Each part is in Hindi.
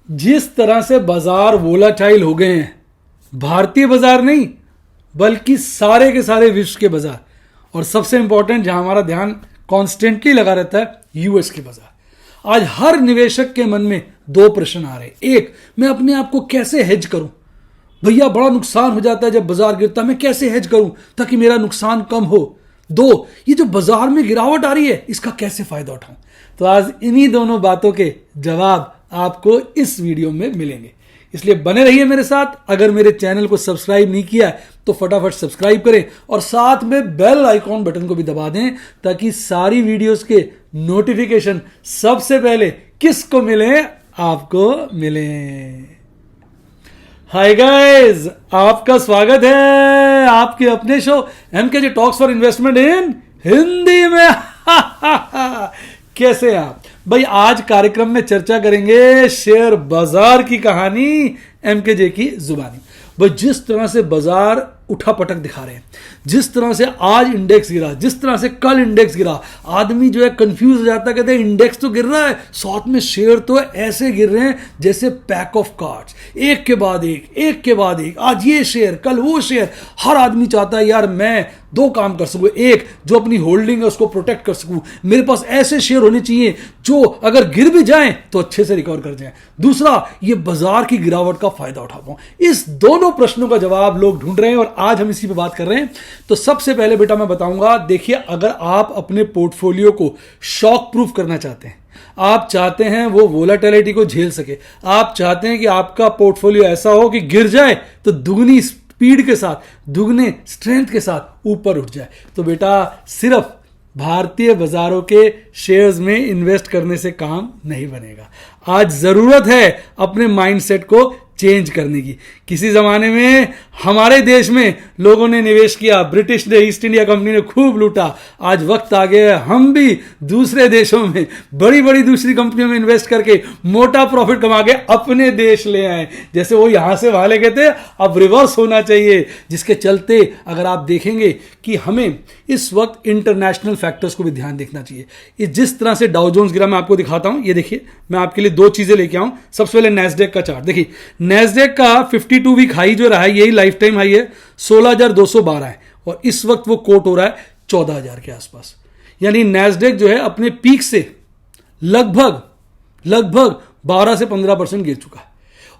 जिस तरह से बाजार वोलाटाइल हो गए हैं, भारतीय बाजार नहीं बल्कि सारे के सारे विश्व के बाजार, और सबसे इंपॉर्टेंट जहां हमारा ध्यान कॉन्स्टेंटली लगा रहता है, यूएस के बाजार। आज हर निवेशक के मन में दो प्रश्न आ रहे हैं। एक, मैं अपने आप को कैसे हेज करूं, भैया बड़ा नुकसान हो जाता है जब बाजार गिरता है, मैं कैसे हेज करूं ताकि मेरा नुकसान कम हो। दो, ये जो बाजार में गिरावट आ रही है इसका कैसे फायदा उठाऊं। तो आज इन्हीं दोनों बातों के जवाब आपको इस वीडियो में मिलेंगे, इसलिए बने रहिए मेरे साथ। अगर मेरे चैनल को सब्सक्राइब नहीं किया है तो फटाफट सब्सक्राइब करें और साथ में बेल आइकॉन बटन को भी दबा दें ताकि सारी वीडियोस के नोटिफिकेशन सबसे पहले किसको मिले, आपको मिले। हाय गाइस, आपका स्वागत है आपके अपने show MKJ talks for investment in Hindi में। कैसे हैं आप भाई? आज कार्यक्रम में चर्चा करेंगे शेयर बाजार की कहानी एमकेजे की जुबानी। भाई जिस तरह से बाजार उठापटक दिखा रहे हैं, जिस तरह से आज इंडेक्स गिरा, जिस तरह से कल इंडेक्स गिरा, आदमी जो है कंफ्यूज हो जाता है, कहते हैं इंडेक्स तो गिर रहा है, साथ में शेयर तो ऐसे गिर रहे हैं जैसे पैक ऑफ कार्ड्स, एक के बाद एक, एक के बाद एक, आज ये शेयर कल वो शेयर। हर आदमी चाहता है यार मैं दो काम कर सकूं, एक जो अपनी होल्डिंग है उसको प्रोटेक्ट कर सकूं, मेरे पास ऐसे शेयर होने चाहिए जो अगर गिर भी जाएं तो अच्छे से रिकवर कर जाएं, दूसरा ये बाजार की गिरावट का फायदा उठा पाऊं। इस दोनों प्रश्नों का जवाब लोग ढूंढ रहे हैं और आज हम इसी पे बात कर रहे हैं। तो सबसे पहले बेटा मैं बताऊंगा, देखिए अगर आप अपने पोर्टफोलियो को शॉक प्रूफ करना चाहते हैं, आप चाहते हैं वो वोलेटिलिटी को झेल सके, आप चाहते हैं कि आपका पोर्टफोलियो ऐसा हो कि गिर जाए तो दुगनी स्पीड के साथ, दुगने स्ट्रेंथ के साथ ऊपर उठ जाए, तो बेटा सिर्फ भारतीय बाजारों के शेयर्स में इन्वेस्ट करने से काम नहीं बनेगा। आज जरूरत है अपने माइंडसेट को चेंज करने की। किसी जमाने में हमारे देश में लोगों ने निवेश किया, ब्रिटिश ने, ईस्ट इंडिया कंपनी ने खूब लूटा। आज वक्त आ गया है हम भी दूसरे देशों में बड़ी बड़ी दूसरी कंपनियों में इन्वेस्ट करके मोटा प्रॉफिट कमा के अपने देश ले आए। जैसे वो यहां से वहां ले गए थे, अब रिवर्स होना चाहिए, जिसके चलते अगर आप देखेंगे कि हमें इस वक्त इंटरनेशनल फैक्टर्स को भी ध्यान देखना चाहिए। जिस तरह से डाउ जोन्स गिरा, मैं आपको दिखाता हूं। ये देखिए, मैं आपके लिए दो चीजें लेके आऊं। सबसे पहले नैस्डैक का चार्ट देखिए। नैस्डैक का 52 वीक हाई जो रहा है, यही लाइफ टाइम हाई है, 16,212 है, और इस वक्त वो कोट हो रहा है 14,000 के आसपास। यानी नैस्डैक जो है अपने पीक से लगभग 12 से 15% गिर चुका है।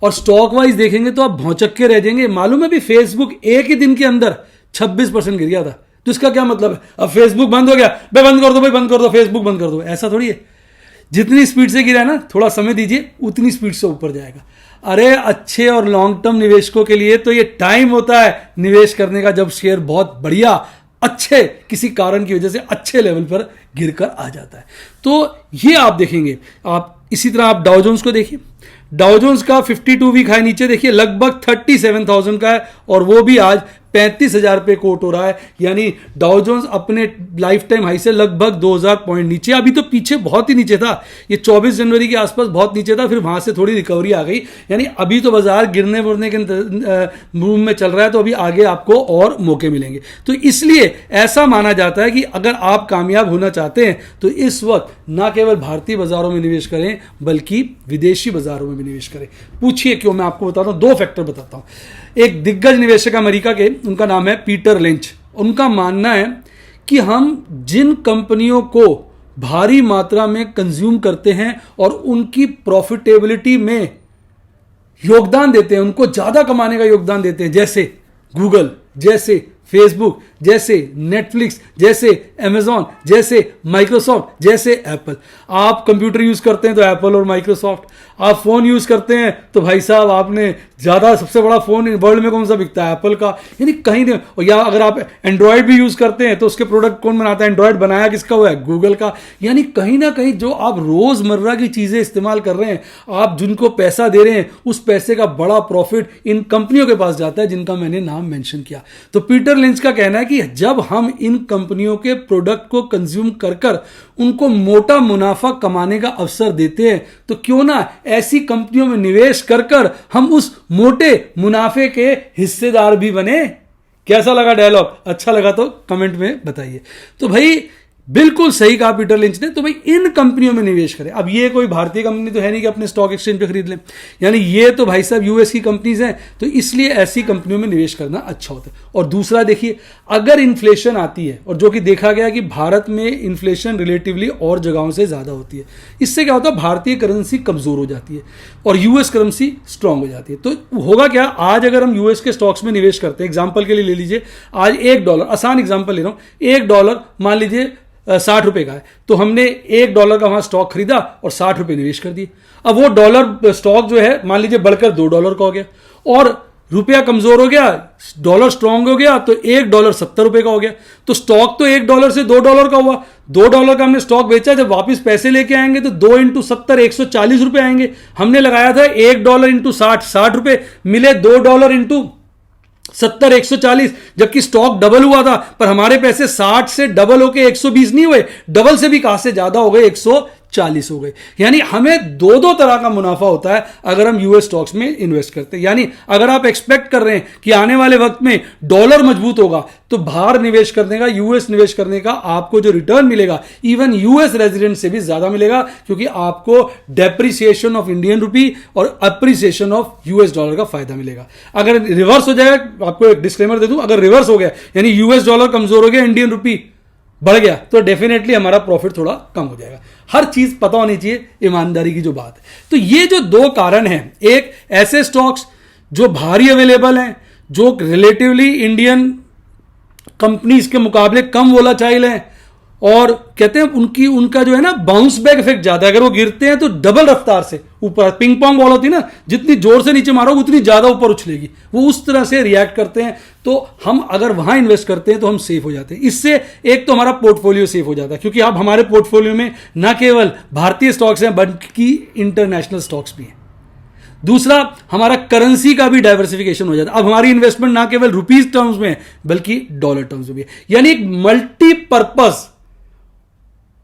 और स्टॉक वाइज देखेंगे तो आप भौचक के रह जाएंगे। मालूम है भी फेसबुक एक ही दिन के अंदर 26% गिर गया था। तो इसका क्या मतलब है? अब फेसबुक बंद हो गया, भाई बंद कर दो, भाई बंद कर दो, फेसबुक बंद कर दो, ऐसा थोड़ी है। जितनी स्पीड से गिरा है ना, थोड़ा समय दीजिए, उतनी स्पीड से ऊपर जाएगा। अरे अच्छे और लॉन्ग टर्म निवेशकों के लिए तो ये टाइम होता है निवेश करने का, जब शेयर बहुत बढ़िया अच्छे किसी कारण की वजह से अच्छे लेवल पर गिरकर आ जाता है। तो ये आप देखेंगे। आप इसी तरह आप डाउ जोन्स को देखिए। डाउ जोन्स का 52 वीक हाई नीचे देखिए लगभग 37,000 का है, और वो भी आज 35,000 पे कोट हो रहा है। यानी डाउ जोन्स अपने लाइफ टाइम हाई से लगभग 2,000 पॉइंट नीचे। अभी तो पीछे बहुत ही नीचे था, ये 24 जनवरी के आसपास बहुत नीचे था, फिर वहां से थोड़ी रिकवरी आ गई। यानी अभी तो बाजार गिरने बुरने के मूव में चल रहा है, तो अभी आगे आपको और मौके मिलेंगे। तो इसलिए ऐसा माना जाता है कि अगर आप कामयाब होना चाहते हैं तो इस वक्त ना केवल भारतीय बाजारों में निवेश करें बल्कि विदेशी बाजारों में भी निवेश करें। पूछिए क्यों, मैं आपको बताता हूं, दो फैक्टर बताता हूं। एक दिग्गज निवेशक अमेरिका के, उनका नाम है पीटर लिंच। उनका मानना है कि हम जिन कंपनियों को भारी मात्रा में कंज्यूम करते हैं और उनकी प्रॉफिटेबिलिटी में योगदान देते हैं, उनको ज्यादा कमाने का योगदान देते हैं, जैसे गूगल, जैसे फेसबुक, जैसे नेटफ्लिक्स, जैसे अमेजॉन, जैसे माइक्रोसॉफ्ट, जैसे एप्पल। आप कंप्यूटर यूज करते हैं तो एप्पल और माइक्रोसॉफ्ट, आप फोन यूज करते हैं तो भाई साहब आपने ज्यादा, सबसे बड़ा फोन वर्ल्ड में कौन सा बिकता है? एप्पल का। यानी कहीं नहीं, या अगर आप एंड्रॉयड भी यूज करते हैं तो उसके प्रोडक्ट कौन बनाता है? एंड्रॉयड बनाया किसका हुआ है? गूगल का। यानी कहीं ना कहीं जो आप रोजमर्रा की चीजें इस्तेमाल कर रहे हैं, आप जिनको पैसा दे रहे हैं, उस पैसे का बड़ा प्रॉफिट इन कंपनियों के पास जाता है जिनका मैंने नाम मेंशन किया। तो पीटर लिंच का कहना है कि जब हम इन कंपनियों के प्रोडक्ट को कंज्यूम कर कर उनको मोटा मुनाफा कमाने का अवसर देते हैं, तो क्यों ना ऐसी कंपनियों में निवेश कर कर हम उस मोटे मुनाफे के हिस्सेदार भी बने। कैसा लगा डायलॉग? अच्छा लगा तो कमेंट में बताइए। तो भाई बिल्कुल सही कहा पीटर लिंच ने। तो भाई इन कंपनियों में निवेश करें। अब ये कोई भारतीय कंपनी तो है नहीं कि अपने स्टॉक एक्सचेंज पे खरीद लें, यानी ये तो भाई साहब यूएस की कंपनीज हैं, तो इसलिए ऐसी कंपनियों में निवेश करना अच्छा होता है। और दूसरा देखिए, अगर इन्फ्लेशन आती है, और जो कि देखा गया कि भारत में इन्फ्लेशन रिलेटिवली और जगहों से ज़्यादा होती है, इससे क्या होता है, भारतीय करेंसी कमज़ोर हो जाती है और यूएस करेंसी स्ट्रांग हो जाती है। तो होगा क्या, आज अगर हम यूएस के स्टॉक्स में निवेश करते हैं, एग्जाम्पल के लिए ले लीजिए, आज $1, आसान एग्जाम्पल ले रहा हूँ, $1 मान लीजिए 60 रुपए का है, तो हमने $1 का वहां स्टॉक खरीदा और 60 रुपए निवेश कर दिए। अब वो डॉलर स्टॉक जो है मान लीजिए बढ़कर $2 का हो गया, और रुपया कमजोर हो गया, डॉलर स्ट्रांग हो गया, तो $1 70 रुपए का हो गया। तो स्टॉक तो $1 से $2 का हुआ, $2 का हमने स्टॉक बेचा, जब वापस पैसे लेके आएंगे तो 2 × 70 140 रुपए आएंगे। हमने लगाया था $1 × 60 रुपए, मिले $2 × 70 140, जबकि स्टॉक डबल हुआ था, पर हमारे पैसे 60 से डबल होके 120 नहीं हुए, डबल से भी कहां से ज्यादा हो गए, 140 हो गए। यानी हमें दो तरह का मुनाफा होता है अगर हम यूएस स्टॉक्स में इन्वेस्ट करते हैं। यानी अगर आप एक्सपेक्ट कर रहे हैं कि आने वाले वक्त में डॉलर मजबूत होगा, तो बाहर निवेश करने का, यूएस निवेश करने का आपको जो रिटर्न मिलेगा, इवन यूएस रेजिडेंट से भी ज्यादा मिलेगा, क्योंकि आपको डेप्रिसिएशन ऑफ इंडियन रुपी और अप्रिसिएशन ऑफ यूएस डॉलर का फायदा मिलेगा। अगर रिवर्स हो जाएगा, आपको एक डिस्क्लेमर दे दूं, अगर रिवर्स हो गया यानी यूएस डॉलर कमजोर हो गया, इंडियन रुपी बढ़ गया, तो डेफिनेटली हमारा प्रॉफिट थोड़ा कम हो जाएगा। हर चीज पता होनी चाहिए, ईमानदारी की जो बात है। तो ये जो दो कारण हैं, एक ऐसे स्टॉक्स जो भारी अवेलेबल हैं, जो रिलेटिवली इंडियन कंपनीज के मुकाबले कम वोलाटाइल हैं, और कहते हैं उनका जो है ना बाउंस बैक इफेक्ट ज्यादा है। अगर वो गिरते हैं तो डबल रफ्तार से ऊपर, पिंग पोंग बॉल होती है ना, जितनी जोर से नीचे मारोगे उतनी ज्यादा ऊपर उछलेगी, वो उस तरह से रिएक्ट करते हैं। तो हम अगर वहां इन्वेस्ट करते हैं तो हम सेफ हो जाते हैं। इससे एक तो हमारा पोर्टफोलियो सेफ हो जाता है, क्योंकि अब हमारे पोर्टफोलियो में न केवल भारतीय स्टॉक्स हैं बल्कि इंटरनेशनल स्टॉक्स भी हैं। दूसरा, हमारा करेंसी का भी डाइवर्सिफिकेशन हो जाता है। अब हमारी इन्वेस्टमेंट ना केवल रुपीज टर्म्स में है बल्कि डॉलर टर्म्स में भी है। यानी एक मल्टीपर्पज,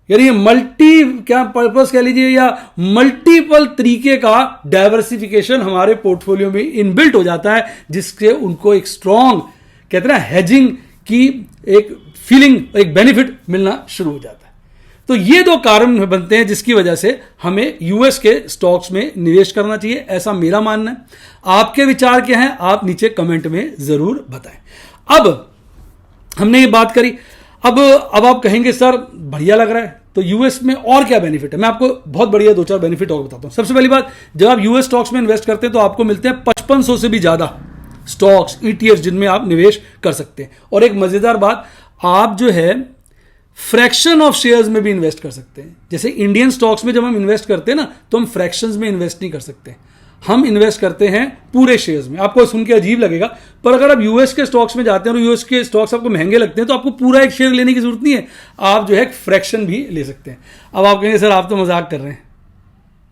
यानी मल्टी क्या पर्पस कह लीजिए, या मल्टीपल तरीके का डाइवर्सिफिकेशन हमारे पोर्टफोलियो में इनबिल्ट हो जाता है, जिससे उनको एक स्ट्रॉन्ग कहते हैं ना हेजिंग की एक फीलिंग, एक बेनिफिट मिलना शुरू हो जाता है। तो ये दो कारण बनते हैं जिसकी वजह से हमें यूएस के स्टॉक्स में निवेश करना चाहिए, ऐसा मेरा मानना है। आपके विचार क्या हैं, आप नीचे कमेंट में जरूर बताएं। अब हमने ये बात करी, अब आप कहेंगे सर बढ़िया लग रहा है, तो यूएस में और क्या बेनिफिट है। मैं आपको बहुत बढ़िया 2-4 बेनिफिट और बताता हूं। सबसे पहली बात, जब आप यूएस स्टॉक्स में इन्वेस्ट करते हैं तो आपको मिलते हैं 5500 से भी ज्यादा स्टॉक्स, ईटीएफ, जिनमें आप निवेश कर सकते हैं। और एक मजेदार बात, आप जो है फ्रैक्शन ऑफ शेयर्स में भी इन्वेस्ट कर सकते हैं। जैसे इंडियन स्टॉक्स में जब हम इन्वेस्ट करते हैं ना, तो हम फ्रैक्शंस में इन्वेस्ट नहीं कर सकते, हम इन्वेस्ट करते हैं पूरे शेयर्स में। आपको सुन के अजीब लगेगा, पर अगर आप यूएस के स्टॉक्स में जाते हैं और यूएस के स्टॉक्स आपको महंगे लगते हैं, तो आपको पूरा एक शेयर लेने की जरूरत नहीं है, आप जो है फ्रैक्शन भी ले सकते हैं। अब आप कहेंगे सर आप तो मजाक कर रहे हैं,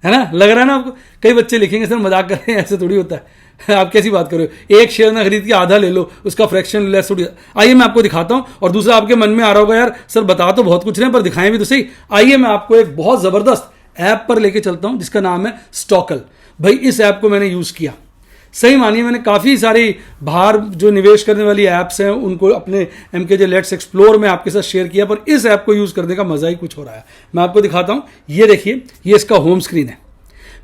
है ना, लग रहा है ना आपको। कई बच्चे लिखेंगे सर मजाक कर रहे हैं, ऐसे थोड़ी होता है आप कैसी बात कर रहे हो, एक शेयर ना खरीद के आधा ले लो, उसका फ्रैक्शन लेस थोड़ी। आइए मैं आपको दिखाता हूं। और दूसरा, आपके मन में आ रहा होगा यार सर बता तो बहुत कुछ रहे हैं पर दिखाएं भी तो सही। आइए मैं आपको एक बहुत जबरदस्त ऐप पर लेके चलता हूं जिसका नाम है स्टॉकल। भाई इस ऐप को मैंने यूज किया, सही मानिए मैंने काफ़ी सारी बाहर जो निवेश करने वाली ऐप्स हैं उनको अपने MKJ लेट्स एक्सप्लोर में आपके साथ शेयर किया, पर इस ऐप को यूज़ करने का मज़ा ही कुछ हो रहा है। मैं आपको दिखाता हूँ, ये देखिए, ये इसका होम स्क्रीन है,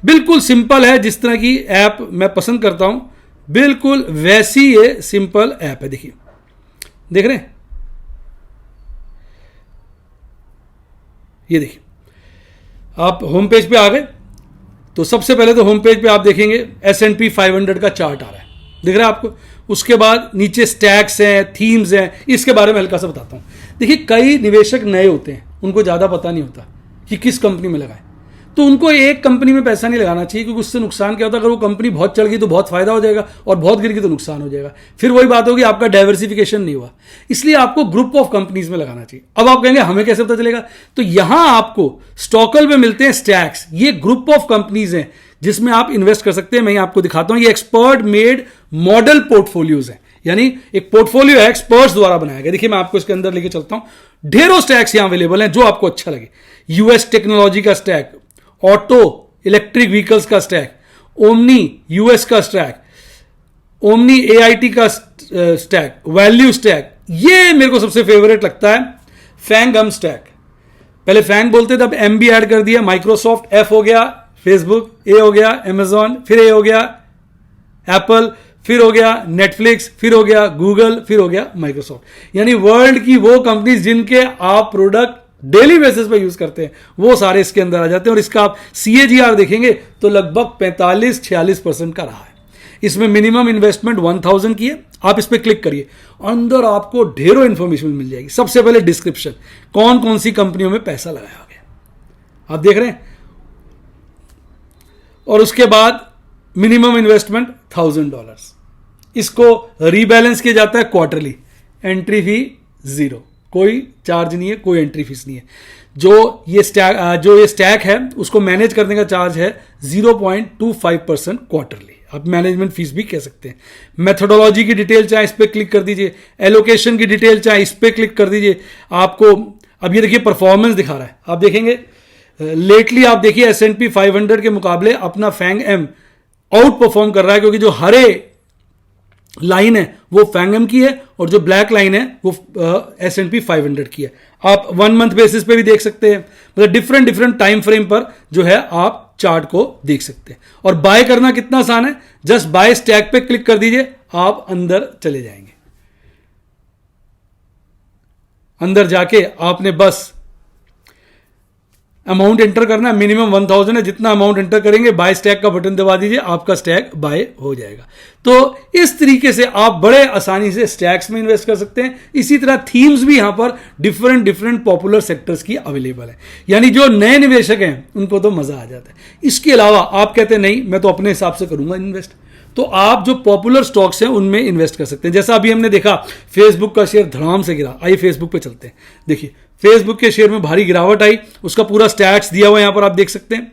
बिल्कुल सिंपल है। जिस तरह की ऐप मैं पसंद करता हूँ बिल्कुल वैसी ये सिंपल ऐप है। देखिए, देख रहे हैं, ये देखिए, आप होम पेज पे आ गए तो सबसे पहले तो होम पेज पे आप देखेंगे S&P 500 का चार्ट आ रहा है, दिख रहा है आपको। उसके बाद नीचे स्टैक्स हैं, थीम्स हैं, इसके बारे में हल्का सा बताता हूँ। देखिए, कई निवेशक नए होते हैं, उनको ज़्यादा पता नहीं होता कि किस कंपनी में लगाएं, तो उनको एक कंपनी में पैसा नहीं लगाना चाहिए, क्योंकि उससे नुकसान क्या होता है, अगर वो कंपनी बहुत चढ़ गई तो बहुत फायदा हो जाएगा और बहुत गिर गई तो नुकसान हो जाएगा। फिर वही बात होगी, आपका डाइवर्सिफिकेशन नहीं हुआ। इसलिए आपको ग्रुप ऑफ कंपनीज में लगाना चाहिए। अब आप कहेंगे हमें कैसे पता चलेगा, तो यहां आपको स्टॉकल में मिलते हैं स्टैक्स, ये ग्रुप ऑफ कंपनीज हैं जिसमें आप इन्वेस्ट कर सकते हैं। मैं आपको दिखाता हूं, ये एक्सपर्ट मेड मॉडल पोर्टफोलियोज हैं, यानी एक पोर्टफोलियो है एक्सपर्ट्स द्वारा बनाया गया। देखिए, मैं आपको इसके अंदर लेके चलता हूं, ढेरों स्टैक्स यहां अवेलेबल हैं जो आपको अच्छा लगे। यूएस टेक्नोलॉजी का स्टैक, ऑटो इलेक्ट्रिक व्हीकल्स का स्टैक, ओमनी यूएस का स्टैक, ओमनी AIT का स्टैक, वैल्यू स्टैक, ये मेरे को सबसे फेवरेट लगता है फैंगम स्टैक। पहले फैंग बोलते थे, अब एम भी ऐड कर दिया, माइक्रोसॉफ्ट, एफ हो गया फेसबुक, ए हो गया अमेजॉन, फिर ए हो गया एप्पल, फिर हो गया नेटफ्लिक्स, फिर हो गया गूगल, फिर हो गया माइक्रोसॉफ्ट। यानी वर्ल्ड की वो कंपनीज जिनके आप प्रोडक्ट डेली बेसिस पे यूज करते हैं वो सारे इसके अंदर आ जाते हैं। और इसका आप CAGR देखेंगे तो लगभग 45-46% का रहा है। इसमें मिनिमम इन्वेस्टमेंट 1000 की है। आप इस पर क्लिक करिए, अंदर आपको ढेरों इंफॉर्मेशन मिल जाएगी। सबसे पहले डिस्क्रिप्शन, कौन कौन सी कंपनियों में पैसा लगाया गया आप देख रहे हैं, और उसके बाद मिनिमम इन्वेस्टमेंट $1000। इसको रीबैलेंस किया जाता है क्वार्टरली, एंट्री फी 0, कोई चार्ज नहीं है, कोई एंट्री फीस नहीं है। जो ये स्टैक है उसको मैनेज करने का चार्ज है 0.25% क्वार्टरली। आप मैनेजमेंट फीस भी कह सकते हैं। मेथोडोलॉजी की डिटेल चाहे इस पर क्लिक कर दीजिए, एलोकेशन की डिटेल चाहे इस पर क्लिक कर दीजिए। आपको अब ये देखिए परफॉर्मेंस दिखा रहा है, आप देखेंगे लेटली आप देखिए S&P 500 के मुकाबले अपना फैंग एम आउट परफॉर्म कर रहा है, क्योंकि जो हरे लाइन है वो फैंग एम की है और जो ब्लैक लाइन है वो S&P 500 की है। आप 1 मंथ बेसिस पे भी देख सकते हैं, मतलब डिफरेंट टाइम फ्रेम पर जो है आप चार्ट को देख सकते हैं। और बाय करना कितना आसान है, जस्ट बाय स्टैक पे क्लिक कर दीजिए, आप अंदर चले जाएंगे। अंदर जाके आपने बस अमाउंट एंटर करना है, मिनिमम 1000 है। जितना अमाउंट एंटर करेंगे बाय स्टैक का बटन दबा दीजिए, आपका स्टैक बाय हो जाएगा। तो इस तरीके से आप बड़े आसानी से स्टैक्स में इन्वेस्ट कर सकते हैं। इसी तरह थीम्स भी यहां पर डिफरेंट पॉपुलर सेक्टर्स की अवेलेबल है, यानी जो नए निवेशक हैं उनको तो मजा आ जाता है। इसके अलावा आप कहते हैं नहीं मैं तो अपने हिसाब से करूंगा इन्वेस्ट, तो आप जो पॉपुलर स्टॉक्स हैं उनमें इन्वेस्ट कर सकते हैं। जैसा अभी हमने देखा फेसबुक का शेयर धड़ाम से गिरा, आइए फेसबुक पे चलते हैं। देखिए फेसबुक के शेयर में भारी गिरावट आई, उसका पूरा स्टैट्स दिया हुआ यहां पर आप देख सकते हैं।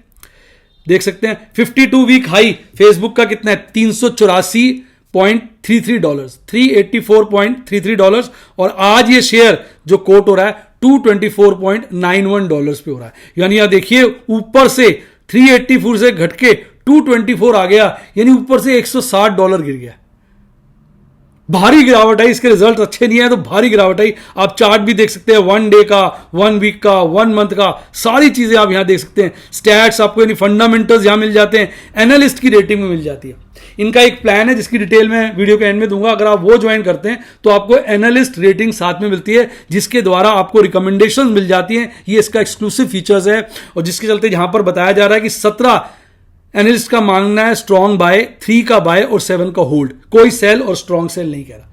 52 वीक हाई फेसबुक का कितना है, $384.33, $384.33। और आज ये शेयर जो कोट हो रहा है $224.91 पे हो रहा है। यानी यहां देखिए ऊपर से 384 से घट के 224 आ गया, यानी ऊपर से $160 गिर गया। भारी गिरावट आई, इसके रिजल्ट अच्छे नहीं है तो भारी गिरावट आई। आप चार्ट भी देख सकते हैं, 1 डे का, 1 वीक का, 1 मंथ का, सारी चीजें आप यहां देख सकते हैं। स्टैट्स आपको यानी फंडामेंटल्स यहां मिल जाते हैं, एनालिस्ट की रेटिंग में मिल जाती है। इनका एक प्लान है जिसकी डिटेल मैं वीडियो के एंड में दूंगा, अगर आप वो ज्वाइन करते हैं तो आपको एनालिस्ट रेटिंग साथ में मिलती है, जिसके द्वारा आपको रिकमेंडेशन मिल जाती है। ये इसका एक्सक्लूसिव फीचर्स है, और जिसके चलते यहां पर बताया जा रहा है कि 17 एनालिस्ट का मानना है स्ट्रॉन्ग बाय, 3 का बाय और 7 का होल्ड, कोई सेल और स्ट्रॉन्ग सेल नहीं कह रहा।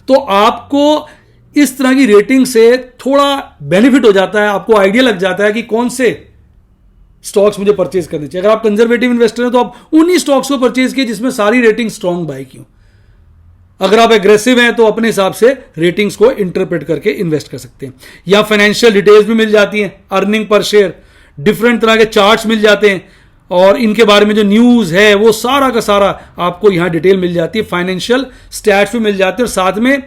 तो आपको इस तरह की रेटिंग से थोड़ा बेनिफिट हो जाता है, आपको आइडिया लग जाता है कि कौन से स्टॉक्स मुझे परचेज करने चाहिए। अगर आप कंजर्वेटिव इन्वेस्टर हैं तो आप उन्हीं स्टॉक्स को परचेज कीजिए जिसमें सारी रेटिंग स्ट्रॉन्ग बाय की हो। अगर आप एग्रेसिव हैं तो अपने हिसाब से रेटिंग्स को इंटरप्रेट करके इन्वेस्ट कर सकते हैं। या फाइनेंशियल डिटेल्स भी मिल जाती हैं, अर्निंग पर शेयर, डिफरेंट तरह के चार्ट्स मिल जाते हैं, और इनके बारे में जो न्यूज है वो सारा का सारा आपको यहां डिटेल मिल जाती है। फाइनेंशियल स्टैट्स भी मिल जाते हैं, और साथ में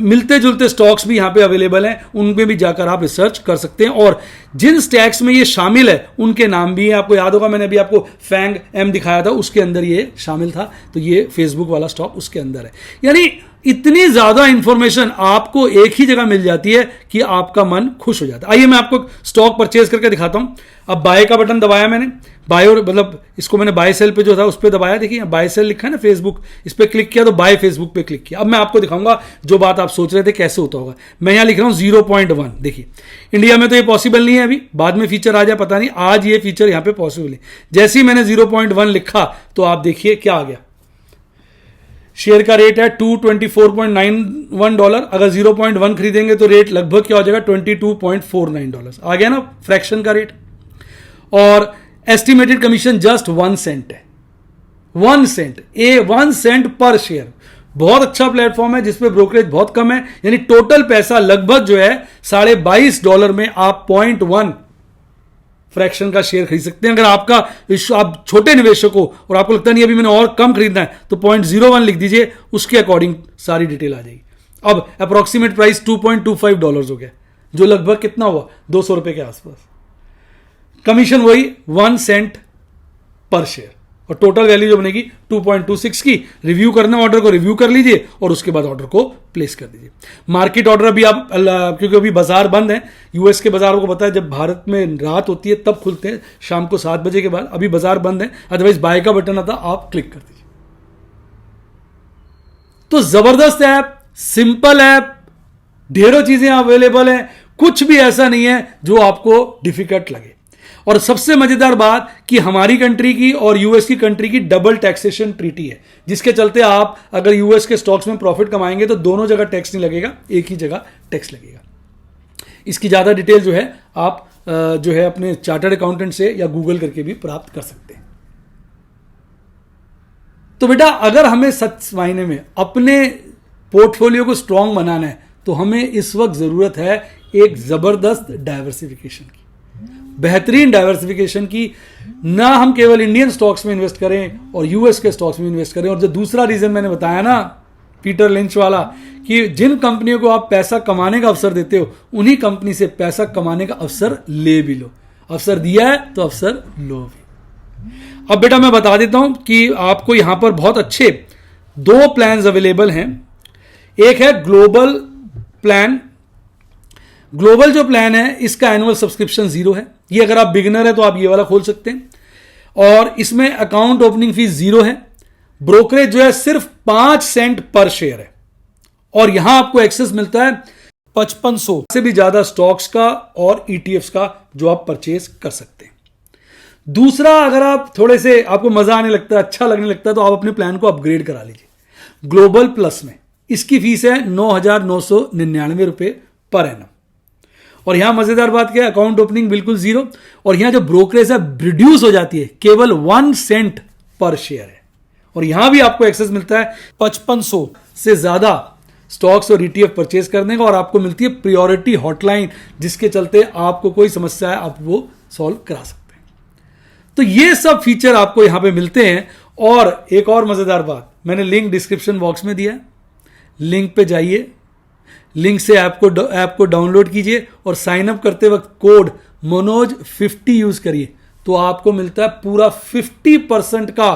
मिलते जुलते स्टॉक्स भी यहां पे अवेलेबल हैं, उनमें भी जाकर आप रिसर्च कर सकते हैं। और जिन स्टैक्स में ये शामिल है उनके नाम भी है। आपको याद होगा मैंने अभी आपको फैंग एम दिखाया था, उसके अंदर ये शामिल था, तो ये फेसबुक वाला स्टॉक उसके अंदर है। यानी इतनी ज्यादा इंफॉर्मेशन आपको एक ही जगह मिल जाती है कि आपका मन खुश हो जाता है। आइए मैं आपको स्टॉक परचेज करके दिखाता हूं। अब बाय का बटन दबाया मैंने, बाय, और मतलब इसको मैंने बाय सेल पे जो था उस पर दबाया, देखिए बाय सेल लिखा है ना फेसबुक, इस पर क्लिक किया तो बाय फेसबुक पे क्लिक किया। अब मैं आपको दिखाऊंगा जो बात आप सोच रहे थे कैसे होता होगा। मैं यहां लिख रहा हूं 0.1। देखिए इंडिया में तो ये पॉसिबल नहीं है, अभी बाद में फीचर आ जाए पता नहीं, आज ये फीचर यहां पे पॉसिबल है। जैसे ही मैंने 0.1 लिखा तो आप देखिए क्या आ गया, शेयर का रेट है $224.91। अगर 0.1 खरीदेंगे तो रेट लगभग क्या हो जाएगा, $22.49 आ गया ना, फ्रैक्शन का रेट। और एस्टिमेटेड कमीशन जस्ट 1 सेंट है, 1 सेंट, 1 सेंट पर शेयर। बहुत अच्छा प्लेटफॉर्म है जिसपे ब्रोकरेज बहुत कम है, यानी टोटल पैसा लगभग जो है $22.5 में आप 0.1 फ्रैक्शन का शेयर खरीद सकते हैं। अगर आपका आप छोटे निवेशक हो और आपको लगता नहीं अभी मैंने और कम खरीदना है तो 0.01 लिख दीजिए, उसके अकॉर्डिंग सारी डिटेल आ जाएगी। अब अप्रोक्सीमेट प्राइस $2.25 हो गया, जो लगभग कितना हुआ, $200 के आसपास। कमीशन वही 1 सेंट पर शेयर। और टोटल वैल्यू जो बनेगी 2.26 की। रिव्यू करना ऑर्डर को, रिव्यू कर लीजिए और उसके बाद ऑर्डर को प्लेस कर दीजिए। मार्केट ऑर्डर अभी आप, क्योंकि अभी बाजार बंद है, यूएस के बाजार को पता है, जब भारत में रात होती है तब खुलते हैं शाम को 7 बजे के बाद। अभी बाजार बंद है, अदरवाइज बाय का बटन आता, आप क्लिक कर दीजिए। तो जबरदस्त ऐप, सिंपल ऐप, ढेरों चीजें अवेलेबल हैं, कुछ भी ऐसा नहीं है जो आपको डिफिकल्ट लगे। और सबसे मजेदार बात कि हमारी कंट्री की और यूएस की कंट्री की डबल टैक्सेशन ट्रीटी है, जिसके चलते आप अगर यूएस के स्टॉक्स में प्रॉफिट कमाएंगे तो दोनों जगह टैक्स नहीं लगेगा, एक ही जगह टैक्स लगेगा। इसकी ज्यादा डिटेल जो है आप जो है अपने चार्टर्ड अकाउंटेंट से या गूगल करके भी प्राप्त कर सकते हैं। तो बेटा अगर हमें सच मायने में अपने पोर्टफोलियो को स्ट्रांग बनाना है तो हमें इस वक्त जरूरत है एक जबरदस्त डाइवर्सिफिकेशन की, बेहतरीन डाइवर्सिफिकेशन की। ना हम केवल इंडियन स्टॉक्स में इन्वेस्ट करें और यूएस के स्टॉक्स में इन्वेस्ट करें। और जो दूसरा रीजन मैंने बताया ना पीटर लिंच वाला, कि जिन कंपनियों को आप पैसा कमाने का अवसर देते हो उन्हीं कंपनी से पैसा कमाने का अवसर ले भी लो। अवसर दिया है तो अवसर लो भी। अब बेटा मैं बता देता हूं कि आपको यहां पर बहुत अच्छे 2 प्लान्स अवेलेबल हैं। एक है ग्लोबल प्लान। ग्लोबल जो प्लान है इसका एनुअल सब्सक्रिप्शन 0 है। ये अगर आप बिगिनर है तो आप ये वाला खोल सकते हैं। और इसमें अकाउंट ओपनिंग फीस 0 है। ब्रोकरेज जो है सिर्फ 5 सेंट पर शेयर है। और यहां आपको एक्सेस मिलता है 5500 से भी ज्यादा स्टॉक्स का और ईटीएफ्स का जो आप परचेज कर सकते हैं। दूसरा, अगर आप थोड़े से आपको मजा आने लगता है, अच्छा लगने लगता है, तो आप अपने प्लान को अपग्रेड करा लीजिए ग्लोबल प्लस में। इसकी फीस है 9,999 रुपए पर एनम। और यहां मजेदार बात क्या है, अकाउंट ओपनिंग बिल्कुल 0 और यहां जो ब्रोकरेज है रिड्यूस हो जाती है, केवल 1 सेंट पर शेयर है। और यहां भी आपको एक्सेस मिलता है 5500 से ज्यादा स्टॉक्स और ईटीएफ परचेज करने का। और आपको मिलती है प्रायोरिटी हॉटलाइन, जिसके चलते आपको कोई समस्या है आप वो सॉल्व करा सकते हैं। तो ये सब फीचर आपको यहां पे मिलते हैं। और एक और मजेदार बात, मैंने लिंक डिस्क्रिप्शन बॉक्स में दिया है, लिंक पे जाइए, लिंक से ऐप को डाउनलोड कीजिए और साइन अप करते वक्त कोड मनोज50 यूज करिए, तो आपको मिलता है पूरा 50% का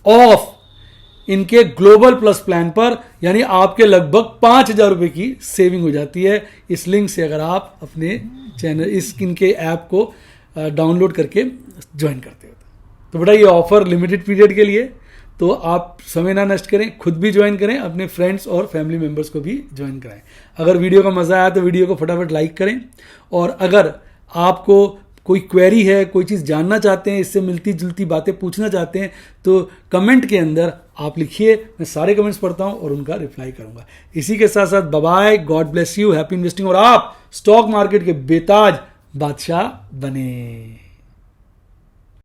ऑफ इनके ग्लोबल प्लस प्लान पर। यानी आपके लगभग 5,000 रुपए की सेविंग हो जाती है इस लिंक से, अगर आप अपने चैनल इनके ऐप को डाउनलोड करके ज्वाइन करते हो। तो बेटा ये ऑफर लिमिटेड पीरियड के लिए, तो आप समय ना नष्ट करें, खुद भी ज्वाइन करें, अपने फ्रेंड्स और फैमिली मेंबर्स को भी ज्वाइन कराएं। अगर वीडियो का मजा आया तो वीडियो को फटाफट लाइक करें। और अगर आपको कोई क्वेरी है, कोई चीज़ जानना चाहते हैं, इससे मिलती जुलती बातें पूछना चाहते हैं, तो कमेंट के अंदर आप लिखिए, मैं सारे कमेंट्स पढ़ता हूं और उनका रिप्लाई करूंगा। इसी के साथ साथ bye, god bless you, happy investing, और आप स्टॉक मार्केट के बेताज बादशाह बने।